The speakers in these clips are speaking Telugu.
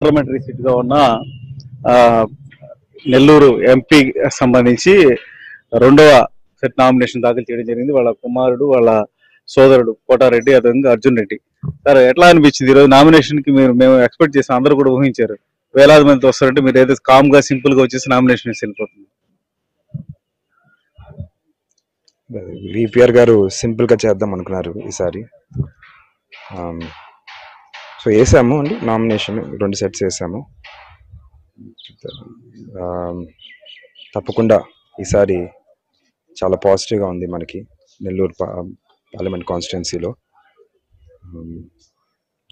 పార్లమెంటరీ సీట్ గా ఉన్న నెల్లూరు ఎంపీ సంబంధించి రెండవ సెట్ నామినేషన్ దాఖలు చేయడం జరిగింది. వాళ్ళ కుమారుడు, వాళ్ళ సోదరుడు కోటారెడ్డి, అదేవిధంగా అర్జున్ రెడ్డి. సార్, ఎట్లా అనిపించింది ఈరోజు నామినేషన్ కి? మేము ఎక్స్పెక్ట్ చేసాం, అందరూ కూడా ఊహించారు వేలాది మంది వస్తారంటే, మీరు ఏదో కామ్ గా సింపుల్ గా వచ్చేసి నామినేషన్ వెళ్ళిపోతుంది. విపిఆర్ గారు సింపుల్ గా చేద్దాం అనుకున్నారు ఈసారి. సో వేసాము అండి నామినేషన్, 2 సెట్స్ వేసాము. తప్పకుండా ఈసారి చాలా పాజిటివ్గా ఉంది మనకి నెల్లూరు పార్లమెంట్ కాన్స్టిట్యున్సీలో.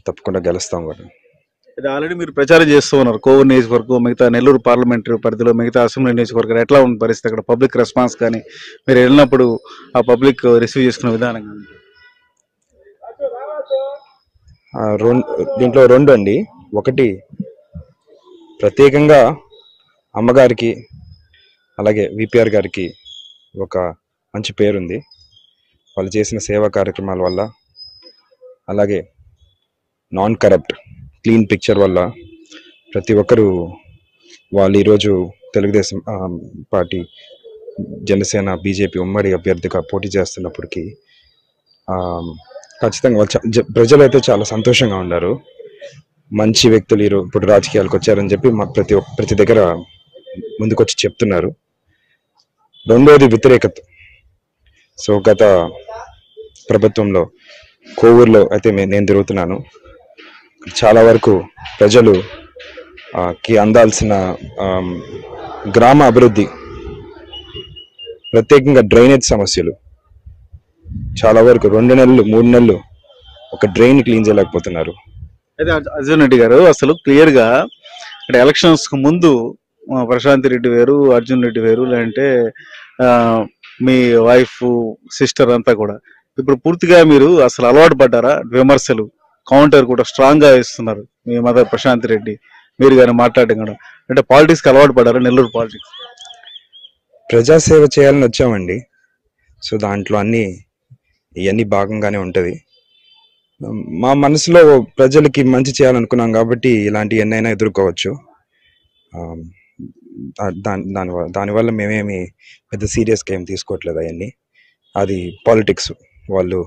తప్పకుండా గెలుస్తాం కూడా. ఇది ఆల్రెడీ మీరు ప్రచారం చేస్తూ ఉన్నారు కోవూరు నియోజకవర్గం, మిగతా నెల్లూరు పార్లమెంటరీ పరిధిలో మిగతా అసెంబ్లీ నియోజకవర్గాలు. ఎట్లా ఉంది పరిస్థితి అక్కడ? పబ్లిక్ రెస్పాన్స్ కానీ, మీరు వెళ్ళినప్పుడు ఆ పబ్లిక్ రిసీవ్ చేసుకునే విధానం కానీ? దీంట్లో 2 అండి. ఒకటి, ప్రత్యేకంగా అమ్మగారికి అలాగే విపిఆర్ గారికి ఒక మంచి పేరుంది వాళ్ళు చేసిన సేవా కార్యక్రమాల వల్ల. అలాగే నాన్ కరప్ట్ క్లీన్ పిక్చర్ వల్ల ప్రతి ఒక్కరూ వాళ్ళు ఈరోజు తెలుగుదేశం పార్టీ, జనసేన, బీజేపీ ఉమ్మడి అభ్యర్థిగా పోటీ చేస్తున్నప్పటికీ ఖచ్చితంగా వాళ్ళు ప్రజలైతే చాలా సంతోషంగా ఉన్నారు. మంచి వ్యక్తులు ఇప్పుడు రాజకీయాలకు వచ్చారని చెప్పి మా ప్రతి దగ్గర ముందుకొచ్చి చెప్తున్నారు. రెండోది వ్యతిరేకత. సో గత ప్రభుత్వంలో కోవూరులో అయితే నేను తిరుగుతున్నాను, చాలా వరకు ప్రజలు కి అందాల్సిన గ్రామ అభివృద్ధి, ప్రత్యేకంగా డ్రైనేజ్ సమస్యలు చాలా వరకు 2 నెలలు 3 నెలలు ఒక డ్రైన్ క్లీన్ చేయలేకపోతున్నారు. అయితే అర్జున్ రెడ్డి గారు, అసలు క్లియర్ గా అంటే ఎలక్షన్స్ కు ముందు ప్రశాంత్ రెడ్డి వేరు, అర్జున్ రెడ్డి వేరు, లేదంటే మీ వైఫ్, సిస్టర్ అంతా కూడా ఇప్పుడు పూర్తిగా మీరు అసలు అలవాటు పడ్డారా? విమర్శలు, కౌంటర్ కూడా స్ట్రాంగ్ గా ఇస్తున్నారు మీ మదర్ ప్రశాంత్ రెడ్డి, మీరు కానీ మాట్లాడడం కూడా. అంటే పాలిటిక్స్ కి అలవాటు పడ్డారా? నెల్లూరు పాలిటిక్స్ ప్రజాసేవ చేయాలని వచ్చామండి. సో దాంట్లో ఇవన్నీ భాగంగానే ఉంటుంది. మా మనసులో ప్రజలకి మంచి చేయాలనుకున్నాం కాబట్టి ఇలాంటి ఎన్నైనా ఎదుర్కోవచ్చు. దానివల్ల మేమేమి పెద్ద సీరియస్గా ఏం తీసుకోవట్లేదు అవన్నీ. అది పాలిటిక్స్. వాళ్ళు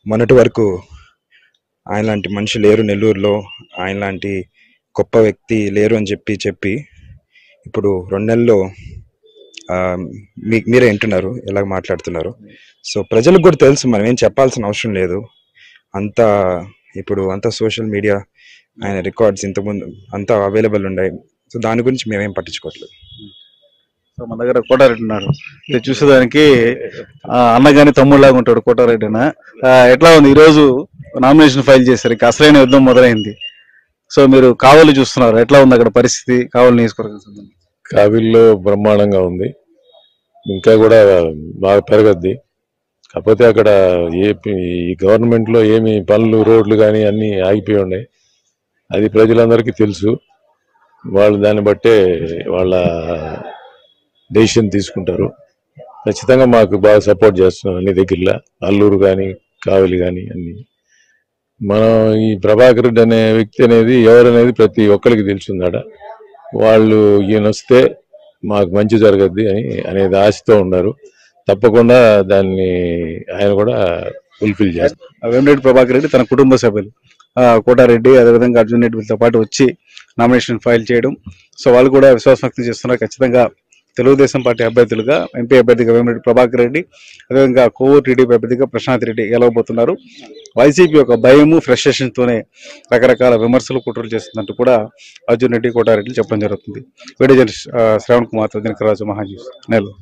మొన్నటి వరకు ఆయన లాంటి మనిషి లేరు నెల్లూరులో, ఆయన లాంటి గొప్ప వ్యక్తి లేరు అని చెప్పి ఇప్పుడు 2 నెలల్లో మీరే వింటున్నారు ఎలా మాట్లాడుతున్నారు. సో ప్రజలకు కూడా తెలుసు, మనం ఏం చెప్పాల్సిన అవసరం లేదు. ఇప్పుడు అంతా సోషల్ మీడియా, ఆయన రికార్డ్స్ ఇంతకుముందు అంతా అవైలబుల్ ఉన్నాయి. సో దాని గురించి మేమేం పట్టించుకోవట్లేదు. సో మన దగ్గర కోటారెడ్డి ఉన్నారు, చూసేదానికి అన్నగాని తమ్ముళ్ళలాగా ఉంటాడు కోటారెడ్డి అన్న. ఎట్లా ఉంది ఈరోజు నామినేషన్ ఫైల్ చేశారు, ఇంకా అసలైన యుద్ధం మొదలైంది. సో మీరు కావలి చూస్తున్నారు, ఎట్లా ఉంది అక్కడ పరిస్థితి? కావలి నియోజకవర్గం కావిల్లో బ్రహ్మాండంగా ఉంది, ఇంకా కూడా బాగా పెరగద్ది. కాకపోతే అక్కడ ఈ గవర్నమెంట్ లో ఏమి పనులు, రోడ్లు కానీ అన్ని ఆగిపోయి ఉన్నాయి. అది ప్రజలందరికీ తెలుసు. వాళ్ళు దాన్ని బట్టే వాళ్ళ డెసిషన్ తీసుకుంటారు. ఖచ్చితంగా మాకు బాగా సపోర్ట్ చేస్తున్నారు అన్ని దగ్గరలో, అల్లూరు కానీ కావలి కానీ అన్ని. మనం ఈ ప్రభాకర్ రెడ్డి అనే వ్యక్తి అనేది ఎవరనేది ప్రతి ఒక్కరికి తెలుసుందాడ. వాళ్ళు ఈయన వస్తే మాకు మంచి జరగద్ది అనేది ఆశతో ఉన్నారు. తప్పకుండా దాన్ని ఆయన కూడా ఫుల్ఫిల్ చేస్తారు. వేమిరెడ్డి ప్రభాకర్ రెడ్డి తన కుటుంబ సభ్యులు కోటారెడ్డి, అదేవిధంగా అర్జున్ రెడ్డితో పాటు వచ్చి నామినేషన్ ఫైల్ చేయడం. సో వాళ్ళు కూడా విశ్వాసం వ్యక్తం చేస్తున్నారు. ఖచ్చితంగా తెలుగుదేశం పార్టీ అభ్యర్థులుగా ఎంపీ అభ్యర్థిగా వేమిరెడ్డి ప్రభాకర్ రెడ్డి, అదేవిధంగా కోవూరు టీడీపీ అభ్యర్థిగా ప్రశాంత్ రెడ్డి గెలవబోతున్నారు. వైసీపీ యొక్క భయము, ఫ్రస్ట్రేషన్ తోనే రకరకాల విమర్శలు, కుట్రలు చేస్తుందంటూ కూడా అర్జున్ రెడ్డి, కోటారెడ్డి చెప్పడం జరుగుతుంది. Video journalist Shravan Kumar, Dinakaraju, MahaNews, Nellore.